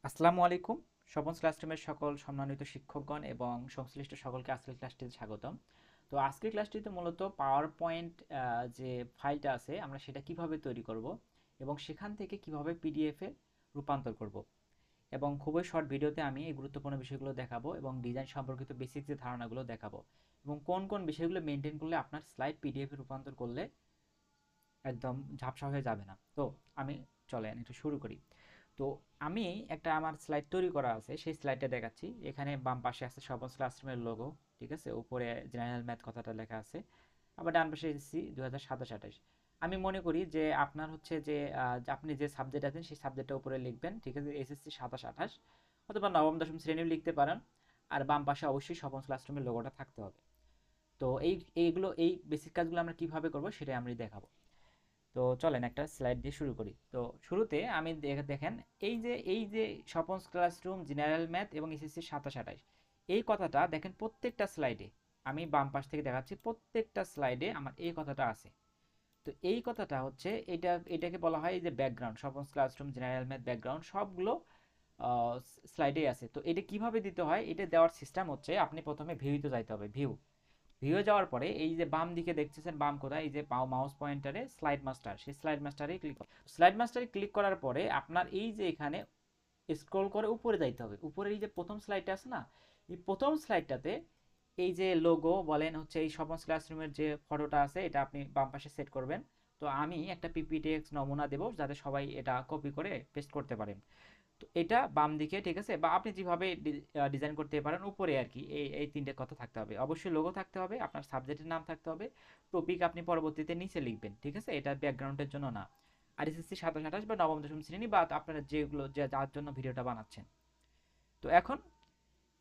আসসালামু আলাইকুম। স্বপন ক্লাসরুমের সকল সম্মানিত শিক্ষকগণ এবং সংশ্লিষ্ট সকলকে আজকের ক্লাসটিতে স্বাগতম। তো আজকের ক্লাসটিতে মূলত পাওয়ার পয়েন্ট যে ফাইলটা আছে আমরা সেটা কিভাবে তৈরি করব এবং সেখান থেকে কিভাবে পিডিএফে রূপান্তর করব এবং খুবই শর্ট ভিডিওতে আমি এই গুরুত্বপূর্ণ বিষয়গুলো দেখাবো এবং ডিজাইন সম্পর্কিত বেসিক যে ধারণাগুলো দেখাবো এবং কোন কোন বিষয়গুলো মেনটেন করলে আপনার স্লাইড পিডিএফে রূপান্তর করলে একদম ঝাপসা হয়ে যাবে না। তো আমি চলেন একটু শুরু করি। তো আমি একটা আমার স্লাইড তৈরি করা আছে, সেই স্লাইডটা দেখাচ্ছি। এখানে বাম পাশে আছে স্বপন ক্লাসরুমের লোগো, ঠিক আছে, উপরে জেনারেল ম্যাথ কথাটা লেখা আছে। আবার ডান পাশে এসেছি 2027-28। আমি মনে করি যে আপনার হচ্ছে যে আপনি যে সাবজেক্ট আছেন সেই সাবজেক্টটা উপরে লিখবেন, ঠিক আছে, এসএসসি 27-28 অথবা নবম দশম শ্রেণীও লিখতে পারেন। আর বাম পাশে অবশ্যই স্বপন ক্লাসরুমের লোগোটা থাকতে হবে। তো এই বেসিক কাজগুলো আমরা কিভাবে করব সেটাই আমি দেখাবো। তো চলেন একটা স্লাইড দিয়ে শুরু করি। তো শুরুতে আমি দেখেন এই যে স্বপনস ক্লাসরুম জেনারেল ম্যাথ এবং এসএসসি 27-28 এই কথাটা দেখেন প্রত্যেকটা স্লাইডে। আমি বাম পাশ থেকে দেখাচ্ছি, প্রত্যেকটা স্লাইডে আমার এই কথাটা আছে। তো এই কথাটা হচ্ছে এটাকে বলা হয় এই যে background, Swapan's classroom general math background সবগুলো স্লাইডেই আছে। তো এটা কিভাবে দিতে হয়, এটা দেওয়ার সিস্টেম হচ্ছে আপনি প্রথমে ভিউতে যাইতে হবে। ভিউয়ে যাওয়ার পরে এই যে বাম দিকে দেখতেছেন, বাম কোথায়, এই যে মাউস পয়েন্টারে স্লাইড মাস্টার, সেই স্লাইড মাস্টারে ক্লিক করুন। স্লাইড মাস্টারে ক্লিক করার পরে আপনার এই যে এখানে স্ক্রল করে উপরে যাইতে হবে। উপরে এই যে প্রথম স্লাইডটা আছে না, এই প্রথম স্লাইডটাতে এই যে লোগো বলেন হচ্ছে এই স্বপন ক্লাসরুমের যে ফটোটা আছে এটা আপনি বাম পাশে সেট করবেন। তো আমি একটা পিপিটিএক্স নমুনা দেবো যাতে সবাই এটা কপি করে পেস্ট করতে পারেন। তো এটা বাম দিকে, ঠিক আছে, বা আপনি যেভাবে ডিজাইন করতে পারেন উপরে আর কি। এই তিনটে কথা থাকতে হবে, অবশ্যই লোগো থাকতে হবে, আপনার সাবজেক্টের নাম থাকতে হবে, টপিক আপনি পরবর্তীতে নিচে লিখবেন, ঠিক আছে, এটা ব্যাকগ্রাউন্ডের জন্য না। আর এসএসসি 27-28 বা নবম দশম শ্রেণী বা আপনারা যেগুলো যার জন্য ভিডিওটা বানাচ্ছেন। তো এখন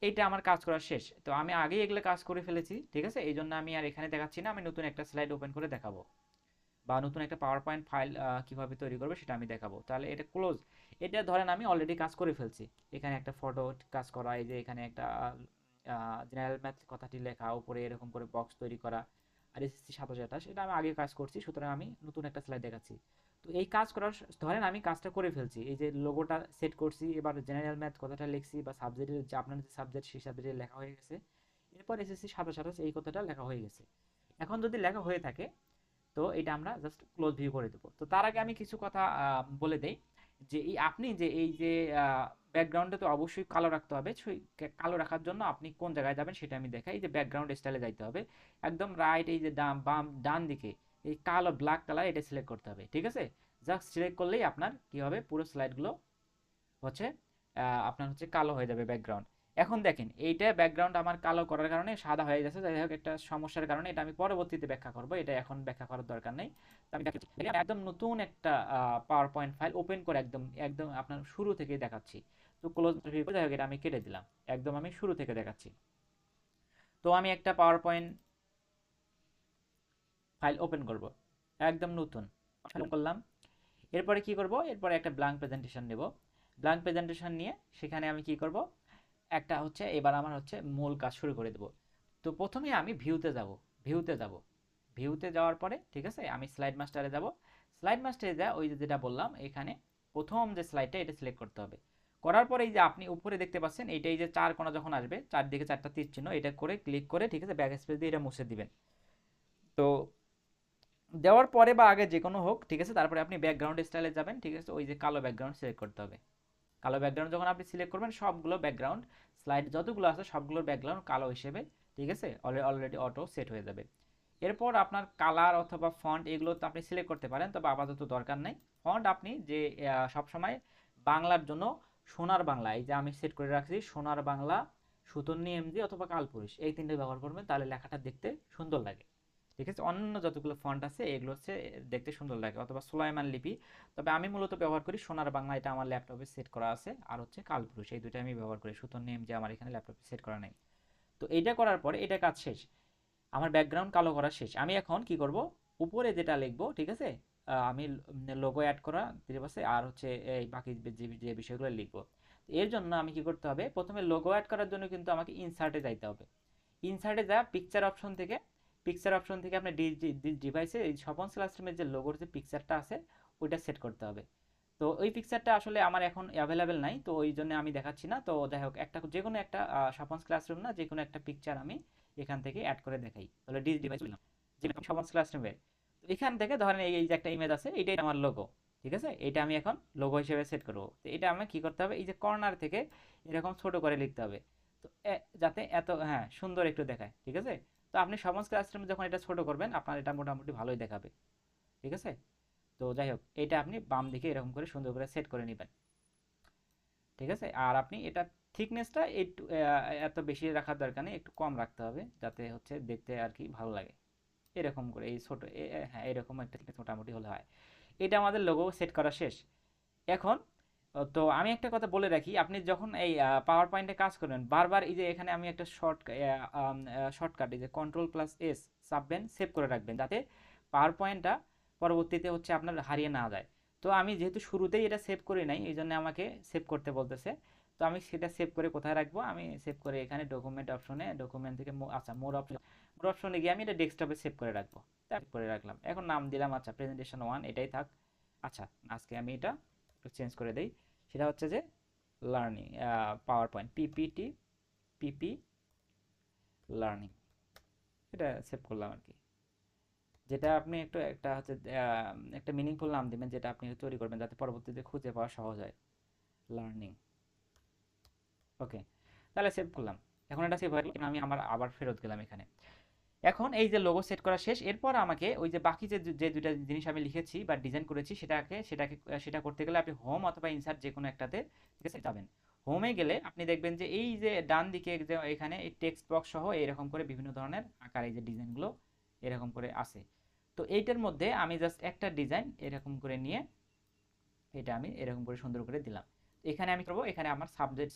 এইটা আমার কাজ করা শেষ। তো আমি আগেই এগুলো কাজ করে ফেলেছি, ঠিক আছে, এই জন্য আমি আর এখানে দেখাচ্ছি না। আমি নতুন একটা স্লাইড ওপেন করে দেখাবো বা নতুন একটা পাওয়ার পয়েন্ট ফাইল কিভাবে তৈরি করবে সেটা আমি দেখাবো। তাহলে এটা ক্লোজ। এটা ধরেন আমি অলরেডি কাজ করে ফেলছি। এখানে একটা ফটো কাজ করা, এই যে এখানে একটা জেনারেল ম্যাথ কথাটি লেখা, উপরে এরকম করে বক্স তৈরি করা, আর এসএসসি 27-28 এটা আমি আগে কাজ করছি, সুতরাং আমি নতুন একটা স্লাইড দেখাচ্ছি। তো এই কাজ করার ধরেন আমি কাজটা করে ফেলছি, এই যে লোগোটা সেট করছি, এবার জেনারেল ম্যাথ কথাটা লিখছি বা সাবজেক্টের যে আপনার যে সাবজেক্ট সেই সাবজেক্টে লেখা হয়ে গেছে। এরপর এসএসসি 27-28 এই কথাটা লেখা হয়ে গেছে। এখন যদি লেখা হয়ে থাকে তো এটা আমরা জাস্ট ক্লোজ ভিউ করে দেবো। তো তার আগে আমি কিছু কথা বলে দেই যে আপনি যে এই যে ব্যাকগ্রাউন্ডে তো অবশ্যই কালো রাখতে হবে। সেই কালো রাখার জন্য আপনি কোন জায়গায় যাবেন সেটা আমি দেখাই। এই যে ব্যাকগ্রাউন্ড স্টাইলে যাইতে হবে, একদম রাইট, এই যে ডান দিকে এই কালো ব্ল্যাক কালার এটা সিলেক্ট করতে হবে, ঠিক আছে। জাস্ট সিলেক্ট করলেই আপনার কি হবে, পুরো স্লাইডগুলো হচ্ছে আপনার হচ্ছে কালো হয়ে যাবে ব্যাকগ্রাউন্ড। এখন দেখেন এইটা ব্যাকগ্রাউন্ড আমার কালো করার কারণে সাদা হয়ে গেছে, যাই হোক একটা সমস্যার কারণে। এটা আমি পরবর্তীতে ব্যাখ্যা করব, এটা এখন ব্যাখ্যা করার দরকার নেই। তো আমি দেখাচ্ছি এটা একদম নতুন একটা পাওয়ার পয়েন্ট ফাইল ওপেন করে একদম একদম আপনার শুরু থেকে দেখাচ্ছি। তো ক্লোজ ভিউ করে যাই হোক এটা আমি কেটে দিলাম, একদম আমি শুরু থেকে দেখাচ্ছি। তো আমি একটা পাওয়ার পয়েন্ট ফাইল ওপেন করব, একদম নতুন ফাইল করলাম। এরপরে কি করব, এরপরে একটা ব্ল্যাঙ্ক প্রেজেন্টেশন নেব। ব্ল্যাঙ্ক প্রেজেন্টেশন নিয়ে সেখানে আমি কি করব, একটা হচ্ছে এবার আমার হচ্ছে মূল কাজ শুরু করে দেব। তো প্রথমে আমি ভিউতে যাব ভিউতে যাওয়ার পরে, ঠিক আছে, আমি স্লাইড মাস্টারে যাব। স্লাইড মাস্টারে যা ওই যে যেটা বললাম এখানে প্রথম যে স্লাইডটা এটা সিলেক্ট করতে হবে। করার পরে এই যে আপনি উপরে দেখতে পাচ্ছেন এইটা, এই যে চার কোণা যখন আসবে চারদিকে চারটা তীর চিহ্ন, এটা করে ক্লিক করে, ঠিক আছে, ব্যাক স্পেস দিয়ে এটা মুছে দিবেন। তো দেওয়ার পরে বা আগে যে কোনো হোক, ঠিক আছে, তারপরে আপনি ব্যাকগ্রাউন্ড স্টাইলে যাবেন, ঠিক আছে, ওই যে কালো ব্যাকগ্রাউন্ড সিলেক্ট করতে হবে। কালো ব্যাকগ্রাউন্ড যখন আপনি সিলেক্ট করবেন সবগুলো ব্যাকগ্রাউন্ড স্লাইড যতগুলো আছে সবগুলোর ব্যাকগ্রাউন্ড কালো হিসেবে, ঠিক আছে, অলরেডি অটো সেট হয়ে যাবে। এরপর আপনার কালার অথবা ফন্ট এগুলো তো আপনি সিলেক্ট করতে পারেন, তবে আপাতত দরকার নেই। ফন্ট আপনি যে সবসময় বাংলার জন্য সোনার বাংলা, এই যে আমি সেট করে রাখছি সোনার বাংলা, সুতন্নি এমজি অথবা কালপুরুষ, এই তিনটে ব্যবহার করবেন, তাহলে লেখাটা দেখতে সুন্দর লাগে, ঠিক আছে। অন্যান্য যতগুলো ফন্ট আছে এগুলো হচ্ছে দেখতে সুন্দর লাগে, অথবা সুলাইমান লিপি। তবে আমি মূলত ব্যবহার করি সোনার বাংলা, এটা আমার ল্যাপটপে সেট করা আছে, আর হচ্ছে কালপুরুষ, এই দুটো আমি ব্যবহার করি। সুতোর নেম যে আমার এখানে ল্যাপটপে সেট করা নেই। তো এইটা করার পরে এটা কাজ শেষ, আমার ব্যাকগ্রাউন্ড কালো করা শেষ। আমি এখন কি করব, উপরে যেটা লিখবো, ঠিক আছে, আমি লোগো অ্যাড করা দিতে পারছি, আর হচ্ছে এই বাকি যে বিষয়গুলো লিখবো। এর জন্য আমি কি করতে হবে, প্রথমে লোগো অ্যাড করার জন্য কিন্তু আমাকে ইনসার্টে যাইতে হবে। ইনসার্টে যা পিকচার অপশন থেকে আপনার ডিভাইসে এই স্বপন ক্লাসরুমের যে লোগোর যে পিকচারটা আছে ওইটা সেট করতে হবে। তো ওই পিকচারটা আসলে আমার এখন অ্যাভেলেবেল নাই, তো ওই জন্য আমি দেখাচ্ছি না। তো যাই হোক, একটা যে কোনো একটা স্বপনস ক্লাসরুম না, যে কোনো একটা পিকচার আমি এখান থেকে অ্যাড করে দেখাই। তাহলে ডিস ডিভাইস বললাম যেরকম স্বপনস ক্লাসরুমে, তো এখান থেকে ধরেন এই যে একটা ইমেজ আছে, এটাই আমার লোগো। ঠিক আছে, এটা আমি এখন লোগো হিসেবে সেট করবো। তো এটা আমি কি করতে হবে, এই যে কর্নার থেকে এরকম ছোট করে লিখতে হবে। তো যাতে এত হ্যাঁ সুন্দর একটু দেখায়। ঠিক আছে, তো আপনি স্বপনস ক্লাসরুমে যখন এটা ছোট করবেন আপনার এটা মোটামুটি ভালোই দেখাবে। ঠিক আছে, তো যাই হোক, এটা আপনি বাম দিকে এরকম করে সুন্দর করে সেট করে নেবেন। ঠিক আছে, আর আপনি এটা থিকনেসটা একটু এত বেশি রাখার দরকার নেই, একটু কম রাখতে হবে যাতে হচ্ছে দেখতে আর কি ভালো লাগে। এরকম করে এই ছোট হ্যাঁ এরকম একটা thickness মোটামুটি হলে হয়। এটা আমাদের লোগো সেট করা শেষ। এখন তো আমি একটা কথা বলে রাখি, আপনি যখন এই পাওয়ার পয়েন্টে কাজ করবেন বারবার এই যে এখানে আমি একটা শর্টকাট এই যে Ctrl+S চাপবেন, সেভ করে রাখবেন যাতে পাওয়ার পয়েন্টটা পরবর্তীতে হচ্ছে আপনার হারিয়ে না যায়। তো আমি যেহেতু শুরুতেই এটা সেভ করি নাই, এই জন্য আমাকে সেভ করতে বলতেছে। তো আমি সেটা সেভ করে কোথায় রাখবো, আমি সেভ করে এখানে ডকুমেন্ট অপশনে, ডকুমেন্ট থেকে আচ্ছা মোর অপশনে গিয়ে আমি এটা ডেস্কটপে সেভ করে রাখবো। সেভ করে রাখলাম, এখন নাম দিলাম আচ্ছা প্রেজেন্টেশন 1, এটাই থাক। আচ্ছা, আজকে আমি এটা একটু চেঞ্জ করে দেই, সেটা হচ্ছে যে লার্নিং পাওয়ার পয়েন্ট পিপিটি, পিপি লার্নিং, এটা সেভ করলাম আর কি। যেটা আপনি একটু একটা হচ্ছে একটা মিনিংফুল নাম দিবেন যেটা আপনি তৈরি করবেন যাতে পরবর্তীতে খুঁজে পাওয়া সহজ হয়। লার্নিং, ওকে, তাহলে সেভ করলাম। এখন এটা সেভ হয়ে গেল, আমি আমার আবার ফেরত গেলাম এখানে। এখন এই যে লোগো সেট করা শেষ, এরপর আমাকে ওই যে বাকি যে যে দুইটা জিনিস আমি লিখেছি বা ডিজাইন করেছি সেটা করতে গেলে আপনি হোম অথবা ইনসার্ট যে কোনো একটাতে, ঠিক আছে, যাবেন। হোমে গেলে আপনি দেখবেন যে এই যে ডান দিকে যে এখানে এই টেক্সট বক্স সহ এরকম করে বিভিন্ন ধরনের আকার এই যে ডিজাইনগুলো এরকম করে আছে। তো এইটার মধ্যে আমি জাস্ট একটা ডিজাইন এরকম করে নিয়ে এটা আমি এরকম করে সুন্দর করে দিলাম। এখানে আমি করবো, এখানে আমার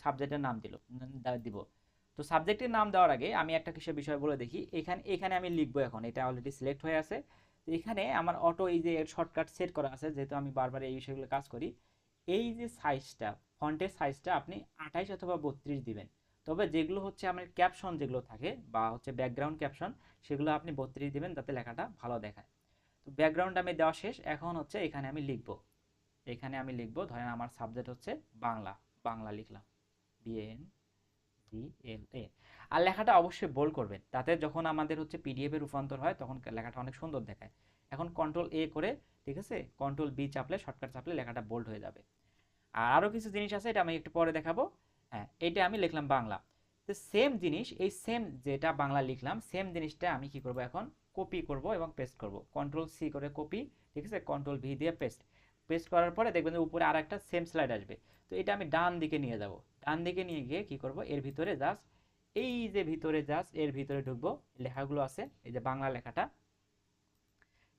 সাবজেক্টের নাম দিব। তো সাবজেক্টের নাম দেওয়ার আগে আমি একটা কিসের বিষয় বলে দেখি। এখানে এখানে আমি লিখবো, এখন এটা অলরেডি সিলেক্ট হয়ে আছে। তো এখানে আমার অটো এই যে শর্টকাট সেট করা আছে, যেহেতু আমি বারবার এই বিষয়গুলো কাজ করি। এই যে সাইজটা, ফন্টের সাইজটা আপনি 28 অথবা 32 দিবেন। তবে যেগুলো হচ্ছে আমার ক্যাপশন যেগুলো থাকে বা হচ্ছে ব্যাকগ্রাউন্ড ক্যাপশন, সেগুলো আপনি 32 দিবেন যাতে লেখাটা ভালো দেখায়। তো ব্যাকগ্রাউন্ড আমি দেওয়া শেষ, এখন হচ্ছে এখানে আমি লিখবো। এখানে আমি লিখবো, ধরেন আমার সাবজেক্ট হচ্ছে বাংলা, বাংলা লিখলাম, BNGLA। আর লেখাটা অবশ্যই বোল্ড করবেন, তাতে যখন আমাদের হচ্ছে পিডিএফ এ রূপান্তর হয় তখন লেখাটা অনেক সুন্দর দেখায়। এখন Ctrl+A করে, ঠিক আছে, Ctrl+B চাপলে, শর্টকাট চাপলে লেখাটা বোল্ড হয়ে যাবে। আর আরও কিছু জিনিস আছে, এটা আমি একটু পরে দেখাবো। হ্যাঁ, এটা আমি লিখলাম বাংলা। তো সেম জিনিস, এই সেম যেটা বাংলা লিখলাম সেম জিনিসটা আমি কি করব, এখন কপি করব এবং পেস্ট করব। Ctrl+C করে কপি, ঠিক আছে, Ctrl+V দিয়ে পেস্ট। পেস্ট করার পরে দেখবেন যে উপরে আর একটা সেম স্লাইড আসবে। তো এটা আমি ডান দিকে নিয়ে যাব। ডান দিকে নিয়ে গিয়ে কি করব, এর ভিতরে জাস্ট এই যে ভিতরে জাস্ট এর ভিতরে ঢুকবো, লেখাগুলো আছে এই যে বাংলা লেখাটা,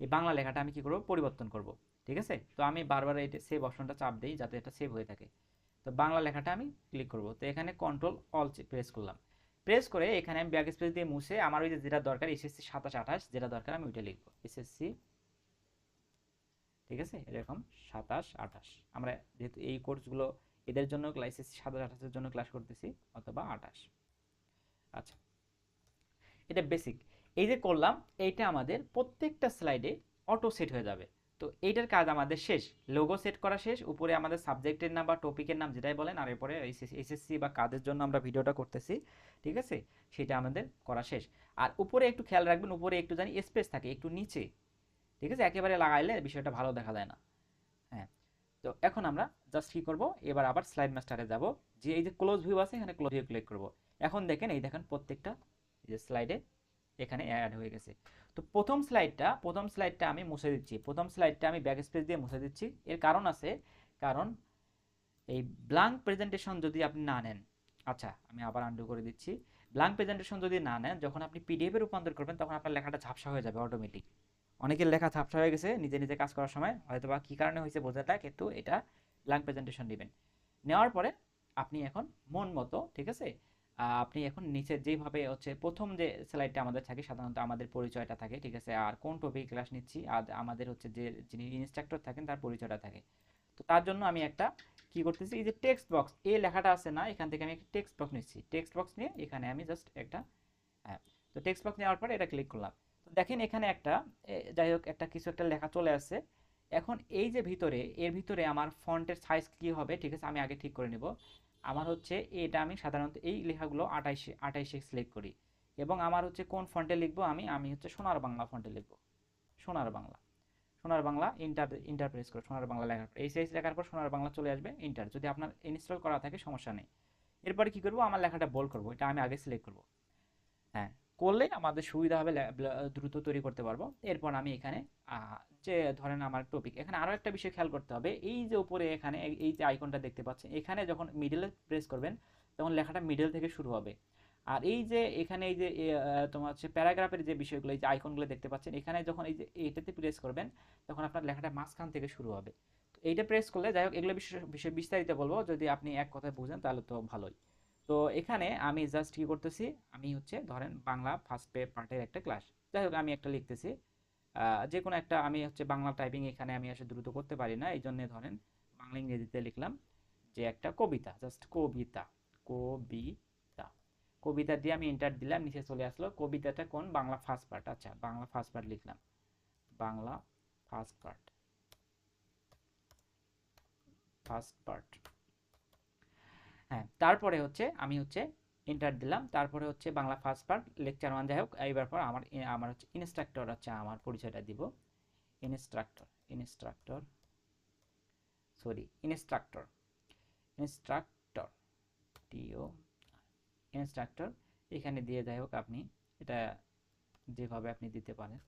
এই বাংলা লেখাটা আমি কি করব, পরিবর্তন করব। ঠিক আছে, তো আমি বারবার এই সেভ অপশনটা চাপ দিই যাতে এটা সেভ হয়ে থাকে। তো বাংলা লেখাটা আমি ক্লিক করব। তো এখানে Ctrl+Alt প্রেস করলাম। প্রেস করে এখানে আমি ব্যাক স্পেস দিয়ে মুছে আমার ওই যে যেটা দরকার এসএসসি 27 28 যেটা দরকার আমি ওইটা লিখবো, এসএসসি, ঠিক আছে, এরকম 27 28। আমরা যেহেতু এই কোর্সগুলো এদের জন্য এসএসসি 27 28 এর জন্য ক্লাস করতেছি, অথবা 28। আচ্ছা, এটা বেসিক। এই যে করলাম, এইটা আমাদের প্রত্যেকটা স্লাইডে অটো সেট হয়ে যাবে। তো এইটার কাজ আমাদের শেষ। লোগো সেট করা শেষ, উপরে আমাদের সাবজেক্টের নাম বা টপিকের নাম যেটাই বলেন, আর এরপরে এসএসসি বা কাদের জন্য আমরা ভিডিওটা করতেছি, ঠিক আছে, সেটা আমাদের করা শেষ। আর উপরে একটু খেয়াল রাখবেন, উপরে একটু জানি স্পেস থাকে একটু নিচে, ঠিক আছে, একেবারে লাগাইলে বিষয়টা ভালো দেখা যায় না। হ্যাঁ, তো এখন আমরা জাস্ট কি করব, এবার আবার স্লাইড মাস্টারে যাব, যে এই যে ক্লোজ ভিউ আছে এখানে ক্লোজ ভিউ ক্লিক করব। এখন দেখেন, এই দেখেন প্রত্যেকটা এই যে স্লাইডে এখানে অ্যাড হয়ে গেছে। তো প্রথম স্লাইডটা আমি মুছে দিচ্ছি, প্রথম স্লাইডটা আমি ব্যাক স্পেস দিয়ে মুছে দিচ্ছি। এর কারণ আছে, কারণ এই ব্ল্যাঙ্ক প্রেজেন্টেশন যদি আপনি না নেন, আচ্ছা আমি আবার আন্ডু করে দিচ্ছি, ব্ল্যাঙ্ক প্রেজেন্টেশন যদি না নেন, যখন আপনি পিডিএফে রূপান্তর করবেন তখন আপনার লেখাটা ঝাপসা হয়ে যাবে অটোমেটিক। অনেকের লেখা ঝাপসা হয়ে গেছে নিজে নিজে কাজ করার সময়, হয়তো বা কী কারণে হয়েছে বোঝা যায়, কিন্তু এটা ব্ল্যাঙ্ক প্রেজেন্টেশন নেবেন। নেওয়ার পরে আপনি এখন মন মতো, ঠিক আছে, আপনি এখন নিচে যেভাবে হচ্ছে প্রথম যে স্লাইডটা আমাদের থাকে সাধারণত আমাদের পরিচয়টা থাকে, ঠিক আছে, আর কোন টপিক ক্লাস নিচ্ছি, আর আমাদের হচ্ছে যে যিনি ইনস্ট্রাক্টর থাকেন তার পরিচয়টা থাকে। তো তার জন্য আমি একটা কি করতেছি, এই যে টেক্সট বক্স এই লেখাটা আছে না, এখান থেকে আমি একটা টেক্সট বক্স নিচ্ছি। টেক্সট বক্স নিয়ে এখানে আমি জাস্ট একটা, হ্যাঁ, তো টেক্সট বক্স নেওয়ার পরে এটা ক্লিক করলাম। তো দেখেন এখানে একটা যাই হোক একটা কিছু একটা লেখা চলে আসছে। এখন এই যে ভিতরে এর ভিতরে আমার ফন্টের সাইজ কি হবে, ঠিক আছে, আমি আগে ঠিক করে নেব। আমার হচ্ছে এটা আমি সাধারণত এই লেখাগুলো 28 সিলেক্ট করি, এবং আমার হচ্ছে কোন ফন্টে লিখবো, আমি হচ্ছে সোনার বাংলা ফন্টে লিখবো। সোনার বাংলা, সোনার বাংলা, ইন্টার প্রেস করে সোনার বাংলা লেখার পর এই সাইজ লেখার পর সোনার বাংলা চলে আসবে, ইন্টার। যদি আপনার ইনস্টল করা থাকে সমস্যা নেই। এরপরে কি করব, আমার লেখাটা বোল্ড করব, এটা আমি আগে সিলেক্ট করব। হ্যাঁ, করলে আমাদের সুবিধা হবে, দ্রুত তৈরি করতে পারবো। এরপর আমি এখানে যে ধরেন আমার টপিক, এখানে আরো একটা বিষয় খেয়াল করতে হবে, এই যে উপরে এখানে এই যে আইকনটা দেখতে পাচ্ছেন, এখানে যখন মিডলে প্রেস করবেন তখন লেখাটা মিডল থেকে শুরু হবে। আর এই যে এখানে এই যে তোমার হচ্ছে প্যারাগ্রাফের যে বিষয়গুলো, এই যে আইকনগুলো দেখতে পাচ্ছেন, এখানে যখন এই যে এটাতে প্রেস করবেন তখন আপনার লেখাটা মাঝখান থেকে শুরু হবে। তো এইটা প্রেস করলে, যাই হোক, এগুলো বিষয় বিস্তারিত বলবো, যদি আপনি এক কথায় বুঝেন তাহলে তো ভালোই। তো এখানে আমি জাস্ট কি করতেছি, আমি হচ্ছে ধরেন বাংলা ফার্স্ট পার্টের একটা ক্লাস, যাই হোক আমি একটা লিখতেছি, যে কোনো একটা, আমি হচ্ছে বাংলা টাইপিং এখানে আমি আসলে দ্রুত করতে পারি না, এই জন্য ধরেন বাংলা ইংরেজিতে লিখলাম যে একটা কবিতা, জাস্ট কবিতা, কবিতা, কবিতা দিয়ে আমি এন্টার দিলাম, নিচে চলে আসলো কবিতাটা কোন, বাংলা ফার্স্ট পার্ট। আচ্ছা, বাংলা ফার্স্ট পার্ট লিখলাম, Bangla first part, first part. হ্যাঁ, তারপরে হচ্ছে আমি হচ্ছে এন্টার দিলাম, তারপরে হচ্ছে বাংলা ফার্স্ট পার্ট লেকচার 1, যাই হোক। এইবার পর আমার আমার হচ্ছে ইনস্ট্রাক্টর, হচ্ছে আমার পরিচয়টা দিব, instructor, instructor, sorry, instructor, instructor, টিও, ইনস্ট্রাক্টর। এখানে দিয়ে যাই হোক আপনি এটা যেভাবে আপনি দিতে পারেন।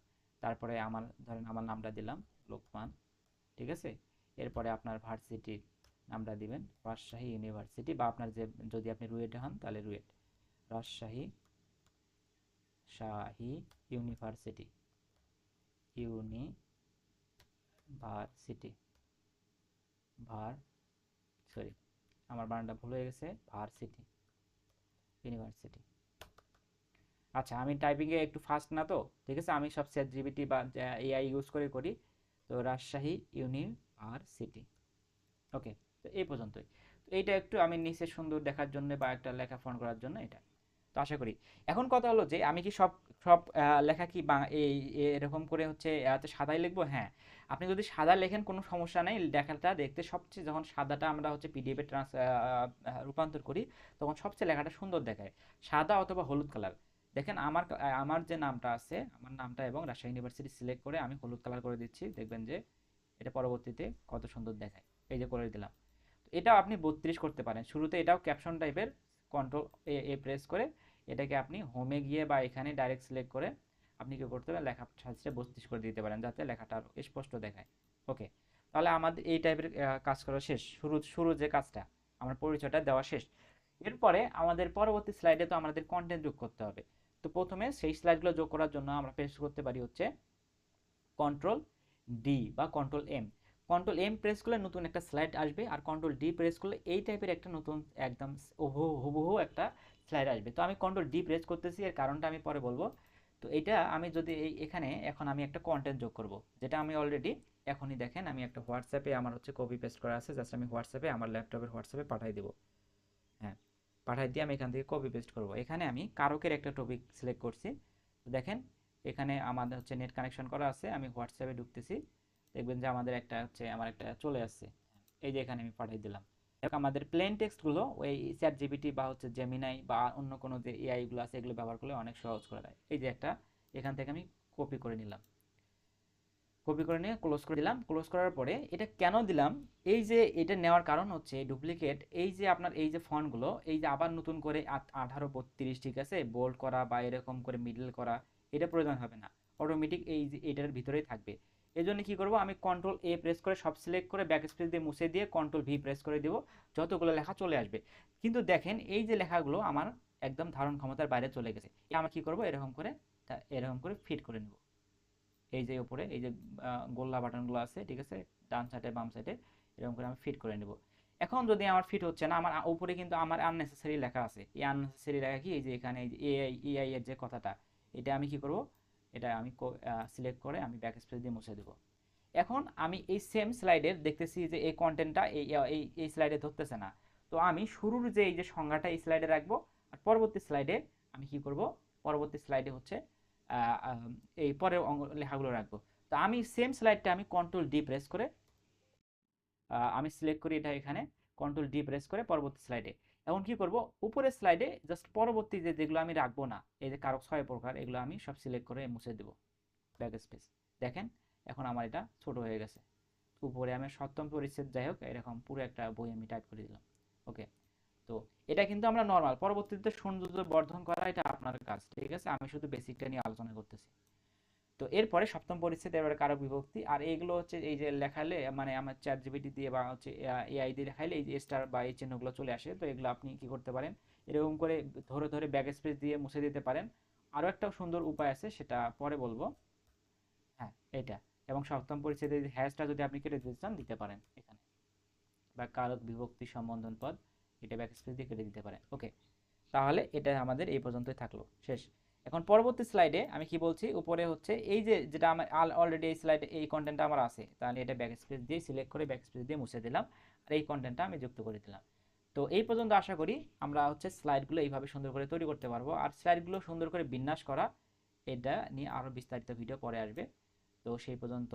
তারপরে আমার ধরেন আমার নামটা দিলাম লোকমান, ঠিক আছে। এরপরে আপনার ভার্সিটির নামটা দিবেন রাজশাহী ইউনিভার্সিটি, বা আপনার যে, যদি আপনি রুয়েটে হন তাহলে রুয়েট, রাজশাহী শাহী ইউনিভার্সিটি, ইউনিভার্সিটি, ভার, সরি আমার বানানটা ভুল হয়ে গেছে, ভার্সিটি, ইউনিভার্সিটি। আচ্ছা, আমি টাইপিংয়ে একটু ফাস্ট না, তো ঠিক আছে, আমি সব চ্যাট জিপিটি বা এআই ইউজ করে করি। তো রাজশাহী ইউনিভার্সিটি, ওকে। তো এই পর্যন্তই। তো এইটা একটু আমি নিচে সুন্দর দেখার জন্য বা একটা লেখা ফন্ট করার জন্য এটা। তো আশা করি এখন কথা হলো যে আমি কি সব সব লেখা কি এই এরকম করে হচ্ছে সাদাই লিখবো? হ্যাঁ, আপনি যদি সাদা লেখেন কোনো সমস্যা নেই, লেখাটা দেখতে সবচেয়ে, যখন সাদাটা আমরা হচ্ছে পিডিএফ এ রূপান্তর করি তখন সবচেয়ে লেখাটা সুন্দর দেখায়, সাদা অথবা হলুদ কালার। দেখেন আমার আমার যে নামটা আছে, আমার নামটা এবং রাজশাহী ইউনিভার্সিটি সিলেক্ট করে আমি হলুদ কালার করে দিচ্ছি, দেখবেন যে এটা পরবর্তীতে কত সুন্দর দেখায়। এই যে করে দিলাম। তো এটাও আপনি 32 করতে পারেন, শুরুতে এটাও ক্যাপশন টাইপের, কন্ট্রোল এ প্রেস করে এটাকে আপনি হোমে গিয়ে বা এখানে ডাইরেক্ট সিলেক্ট করে আপনি কি করতে পারেন, লেখা সাইজটা 32 করে দিতে পারেন, যাতে লেখাটা আরো স্পষ্ট দেখায়। ওকে, তাহলে আমাদের এই টাইপের কাজ করা শেষ, শুরু যে কাজটা, আমার পরিচয়টা দেওয়া শেষ। এরপরে আমাদের পরবর্তী স্লাইডে তো আমাদের কন্টেন্ট যোগ করতে হবে। তো প্রথমে সেই স্লাইডগুলো যোগ করার জন্য আমরা প্রেস করতে পারি হচ্ছে কন্ট্রোল ডি বা control M. Control M press করলে নতুন একটা স্লাইড আসবে, আর কন্ট্রোল ডি প্রেস করলে এই টাইপের একটা নতুন একদম হুবহু একটা স্লাইড আসবে। তো আমি কন্ট্রোল ডি প্রেস করতেছি, এর কারণটা আমি পরে বলবো। তো এটা আমি যদি এখানে এখন আমি একটা কন্টেন্ট যোগ করব, যেটা আমি অলরেডি এখনই দেখেন আমি একটা হোয়াটসঅ্যাপে আমার হচ্ছে কপি পেস্ট করা আছে, জাস্ট আমি হোয়াটসঅ্যাপে আমার ল্যাপটপের হোয়াটসঅ্যাপে পাঠিয়ে দেবো। হ্যাঁ, পাঠাই দিয়ে আমি এখান থেকে কপি পেস্ট করব। এখানে আমি কারকের একটা টপিক সিলেক্ট করছি। তো দেখেন এখানে আমাদের হচ্ছে নেট কানেকশন করা আছে, আমি হোয়াটসঅ্যাপে ঢুকতেছি, দেখবেন যে আমাদের একটা হচ্ছে আমার একটা চলে আসছে, এই যে এখানে আমি পাঠিয়ে দিলাম। এখন আমাদের প্লেন টেক্সটগুলো ওই চ্যাট জিপিটি বা হচ্ছে জেমিনাই বা অন্য কোনো যে এআই গুলো আছে এগুলো ব্যবহার করলে অনেক সহজ করে দেয়। এই যে একটা এখান থেকে আমি কপি করে নিলাম, কপি করে নিয়ে ক্লোজ করে দিলাম। ক্লোজ করার পরে এটা কেন দিলাম, এই যে এটা নেওয়ার কারণ হচ্ছে ডুপ্লিকেট, এই যে আপনার এই যে ফন্টগুলো, এই যে আবার নতুন করে 1832, ঠিক আছে, বোল্ড করা বা এরকম করে মিডল করা, এটা প্রয়োজন হবে না, অটোমেটিক এই যে এটার ভিতরেই থাকবে। এই জন্য কী করবো, আমি কন্ট্রোল এ প্রেস করে সব সিলেক্ট করে ব্যাক স্পেস দিয়ে মুছে দিয়ে কন্ট্রোল ভি প্রেস করে দেবো, যতগুলো লেখা চলে আসবে। কিন্তু দেখেন এই যে লেখাগুলো আমার একদম ধারণ ক্ষমতার বাইরে চলে গেছে, আমরা কী করবো, এরকম করে ফিট করে নেব। এই যে উপরে এই যে গোল্লা বাটনগুলো আছে, ঠিক আছে, ডান সাইডে বাম সাইডে এরকম করে আমি ফিট করে নেব। এখন যদি আমার ফিট হচ্ছে না, আমার উপরে কিন্তু আমার আননেসেসারি লেখা আছে, এই আননেসেসারি লেখা কি, এই যে এখানে এই যে এআই এর যে কথাটা, এটা আমি কি করব, এটা আমি সিলেক্ট করে আমি ব্যাক স্পেস দিয়ে মুছে দেব। এখন আমি এই সেম স্লাইডের দেখতেছি যে এই কন্টেন্টটা এই স্লাইডে ধরতেছে না, তো আমি শুরুর যে এই যে সংজ্ঞাটা এই স্লাইডে রাখবো, আর পরবর্তী স্লাইডে আমি কি করব, পরবর্তী স্লাইডে হচ্ছে এই পরের লেখাগুলো রাখবো। তো আমি সেম স্লাইডটা আমি কন্ট্রোল ডি প্রেস করে আমি সিলেক্ট করি এটা এখানে, কন্ট্রোল ডি প্রেস করে পরবর্তী স্লাইডে। এখন কি করব, উপরের স্লাইডে জাস্ট পরবর্তী যেগুলো আমি রাখবো না, এই যে কারক 6 প্রকার, এগুলো আমি সব সিলেক্ট করে মুছে দেব ব্যাক স্পেস। দেখেন এখন আমার এটা ছোট হয়ে গেছে। উপরে আমি সপ্তম পরিচ্ছেদ, যাই হোক এরকম পুরো একটা বই আমি টাইপ করে দিলাম। ওকে, তো এটা কিন্তু আমরা নর্মাল, পরবর্তীতে সৌন্দর্য বর্ধন করা এটা আপনার কাজ, ঠিক আছে, আমি শুধু বেসিকটা নিয়ে আলোচনা করতেছি। তো এরপরে সপ্তম পরিচ্ছেদে এবারে কারক বিভক্তি, আর এইগুলো হচ্ছে এই যে লেখালে মানে আমার চ্যাট জিপিটি দিয়ে বা হচ্ছে এআই দিয়ে লেখাইলে এই যে স্টার বা এই চিহ্নগুলো চলে আসে, তো এগুলো আপনি কি করতে পারেন, এরকম করে ধরে ধরে ব্যাক স্পেস দিয়ে মুছে দিতে পারেন। আরও একটা সুন্দর উপায় আছে, সেটা পরে বলবো। হ্যাঁ, এটা। এবং সপ্তম পরিচ্ছেদে হ্যাশটা যদি আপনি কেটে দিতে চান দিতে পারেন এখানে, বা কারক বিভক্তি সম্বোধন পদ, এটা ব্যাক স্পেস দিয়ে কেটে দিতে পারেন। ওকে, তাহলে এটা আমাদের এই পর্যন্তই থাকলো, শেষ। এখন পরবর্তী স্লাইডে আমি কি বলছি, উপরে হচ্ছে এই যে যেটা আমার অলরেডি এই স্লাইডে এই কন্টেন্টটা আমার আছে, তাহলে এটা ব্যাক স্পেস দিয়ে সিলেক্ট করে ব্যাক স্পেস দিয়ে মুছে দিলাম, আর এই কন্টেন্টটা আমি যুক্ত করে দিলাম। তো এই পর্যন্ত আশা করি আমরা হচ্ছে স্লাইডগুলো এইভাবে সুন্দর করে তৈরি করতে পারবো। আর স্লাইডগুলো সুন্দর করে বিন্যাস করা, এটা নিয়ে আরও বিস্তারিত ভিডিও পরে আসবে। তো সেই পর্যন্ত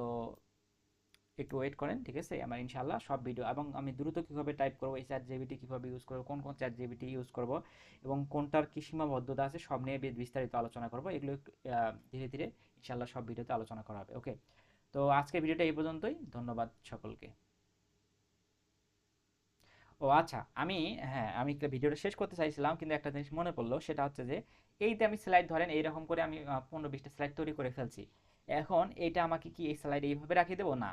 একটু ওয়েট করেন, ঠিক আছে, আমার ইনশাল্লাহ সব ভিডিও, এবং আমি দ্রুত কীভাবে টাইপ করবো, এই চ্যাট জিপিটি কীভাবে ইউজ করবো, কোন কোন চ্যাট জিপিটি ইউজ করবো, এবং কোনটার কী সীমাবদ্ধতা আছে, সব নিয়ে বিস্তারিত আলোচনা করবো। এগুলো একটু ধীরে ধীরে ইনশাল্লাহ সব ভিডিওতে আলোচনা করা হবে। ওকে, তো আজকের ভিডিওটা এই পর্যন্তই, ধন্যবাদ সকলকে। ও আচ্ছা, হ্যাঁ, আমি একটা ভিডিওটা শেষ করতে চাইছিলাম, কিন্তু একটা জিনিস মনে পড়লো, সেটা হচ্ছে যে এইতে আমি স্লাইড ধরেন এইরকম করে আমি 15-20টা স্লাইড তৈরি করে ফেলছি। এখন এটা আমাকে কি এই স্লাইড এইভাবে রাখিয়ে দেবো না,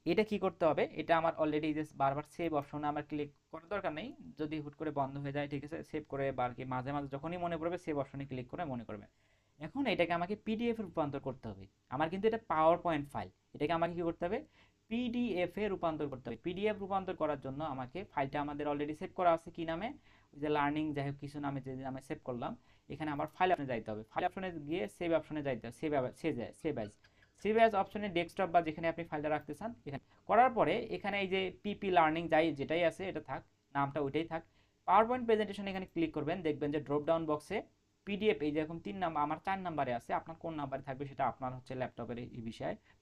এটা কি করতে হবে, এটা আমার অলরেডি যে বারবার সেভ অপশনে আমার ক্লিক করার দরকার নেই, যদি হুট করে বন্ধ হয়ে যায়, ঠিক আছে, সেভ করে বার কি মাঝে মাঝে যখনই মনে পড়বে সেভ অপশনে ক্লিক করে মনে করবেন। এখন এটাকে আমাকে পিডিএফ এ রূপান্তর করতে হবে। আমার কিন্তু এটা পাওয়ার পয়েন্ট ফাইল, এটাকে আমাকে কি করতে হবে, পিডিএফ এ রূপান্তর করতে হবে। পিডিএফ রূপান্তর করার জন্য আমাকে ফাইলটা আমাদের অলরেডি সেভ করা আছে কি নামে, ওই যে লার্নিং যাই হোক কিছু নামে, যে নামে সেভ করলাম, এখানে আমার ফাইল অপশনে যাইতে হবে, ফাইল অপশনে গিয়ে সেভ অপশনে যাইতে হবে, সেভ অ্যাজ অপশনে ডেস্কটপ বা যেখানে আপনি ফাইলটা রাখতে চান এখানে করার পরে, এখানে এই যে পিপি লার্নিং যাই যেটাই আছে এটা থাক, নামটা ওইটাই থাক। পাওয়ার পয়েন্ট প্রেজেন্টেশন এখানে ক্লিক করবেন, দেখবেন যে ড্রপ ডাউন বক্সে পিডিএফ এই যে এখন 3 নাম্বার, আমার 4 নাম্বারে আছে, আপনার কোন নাম্বারে থাকবে সেটা আপনার হচ্ছে ল্যাপটপের এই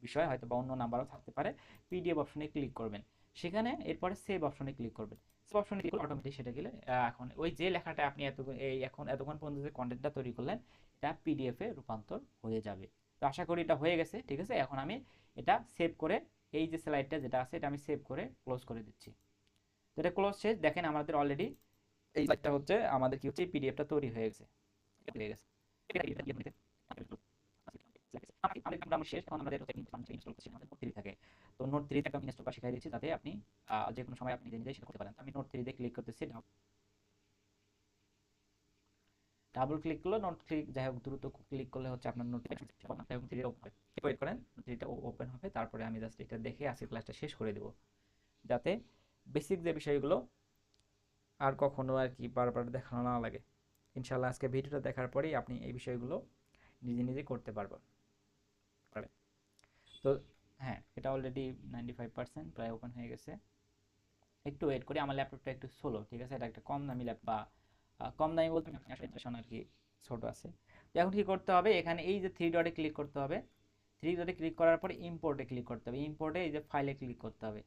বিষয় হয়তো বা অন্য নাম্বারও থাকতে পারে। পিডিএফ অপশনে ক্লিক করবেন, সেখানে এরপরে সেভ অপশনে ক্লিক করবেন। সেভ অপশনে ক্লিক করলে অটোমেটিক সেটা গেলে এখন ওই যে লেখাটা আপনি এতক্ষণ পর্যন্ত যে কন্টেন্টটা তৈরি করলেন, এটা পিডিএফ এ রূপান্তর হয়ে যাবে। তো আশা করি এটা হয়ে গেছে, ঠিক আছে। এখন আমি এটা সেভ করে, এই যে স্লাইডটা যেটা আছে এটা আমি সেভ করে ক্লোজ করে দিচ্ছি। তো এটা ক্লোজ শেষ, দেখেন আমাদের অলরেডি এই স্লাইডটা হচ্ছে আমাদের কি হচ্ছে পিডিএফটা তৈরি হয়ে গেছে, হয়ে গেছে। আমরা শেষ, এখন আমাদের ইনস্টল করছি, আমাদের নোট 3 থাকে। তো নোট 3 থেকে আমি ইনস্টল করা শিখাই দিচ্ছি, যাতে আপনি যে কোনো সময় আপনি নিজে নিজে সেটা করতে পারেন। আমি নোট 3 দিয়ে ক্লিক করতেছি, ডাবল ক্লিক করলে নোট 3, যাই হোক দ্রুত ক্লিক করলে হচ্ছে আপনার নোট 3 ওপেন হবে। ওয়েট করেন, নোট 3টা ওপেন হবে, তারপরে আমি জাস্ট এটা দেখে আজকের ক্লাসটা শেষ করে দেব, যাতে বেসিক যে বিষয়গুলো আর কখনো আর কি বারবার দেখানো না লাগে। ইনশাআল্লাহ আজকে ভিডিওটা দেখার পরেই আপনি এই বিষয়গুলো নিজে নিজে করতে পারবেন। তো হ্যাঁ, এটা অলরেডি 95% প্রায় ওপেন হয়ে গেছে। একটু ওয়েট করি, আমার ল্যাপটপটা একটু স্লো, ঠিক আছে, এটা একটা কম দামি ল্যাপ, বা কম দামি বলতে আসলে আর কি ছোট আছে। তো এখন কি করতে হবে, এখানে এই যে 3 ডটে ক্লিক করতে হবে, 3 ডটে ক্লিক করার পরে ইম্পোর্টে ক্লিক করতে হবে, ইম্পোর্টে এই যে ফাইলে ক্লিক করতে হবে।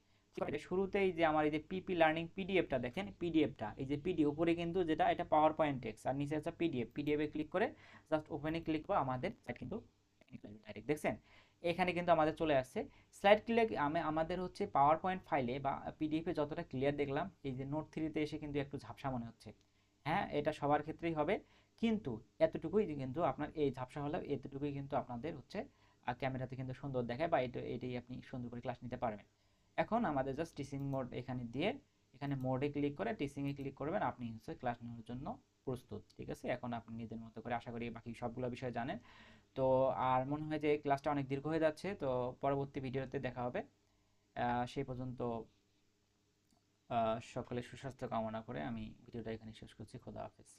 শুরুতেই যে আমার এই যে পিপি লার্নিং পিডিএফটা দেখেন, পিডিএফটা এই যে পিডি উপরে কিন্তু যেটা এটা পাওয়ার পয়েন্ট টেক্সট, আর নিচে আছে পিডিএফ, পিডিএফে ক্লিক করে জাস্ট ওপেনে ক্লিক করে আমাদের সাইট কিন্তু ডাইরেক্ট দেখছেন এখানে কিন্তু আমাদের চলে আসছে স্লাইড ক্লিক। আমাদের হচ্ছে পাওয়ার পয়েন্ট ফাইলে বা পিডিএফে যতটা ক্লিয়ার দেখলাম, এই যে নোট 3তে এসে কিন্তু একটু ঝাপসা মনে হচ্ছে। হ্যাঁ, এটা সবার ক্ষেত্রেই হবে, কিন্তু এতটুকুই কিন্তু আপনার এই ঝাপসা হলেও এতটুকুই কিন্তু আপনাদের হচ্ছে ক্যামেরাতে কিন্তু সুন্দর দেখায়, বা এটাই আপনি সুন্দর করে ক্লাস নিতে পারবেন। এখন আমাদের জাস্ট টিচিং মোড এখানে দিয়ে, এখানে মোডে ক্লিক করে টিচিংয়ে ক্লিক করবেন, আপনি হচ্ছে ক্লাস নেওয়ার জন্য প্রস্তুত, ঠিক আছে। এখন আপনি নিজের মতো করে আশা করি বাকি সবগুলো বিষয় জানেন। তো আর মনে হয় যে ক্লাসটা অনেক দীর্ঘ হয়ে যাচ্ছে, তো পরবর্তী ভিডিওতে দেখা হবে। সেই পর্যন্ত সকলের সুস্বাস্থ্য কামনা করে আমি ভিডিওটা এখানে শেষ করছি। খোদা হাফেজ।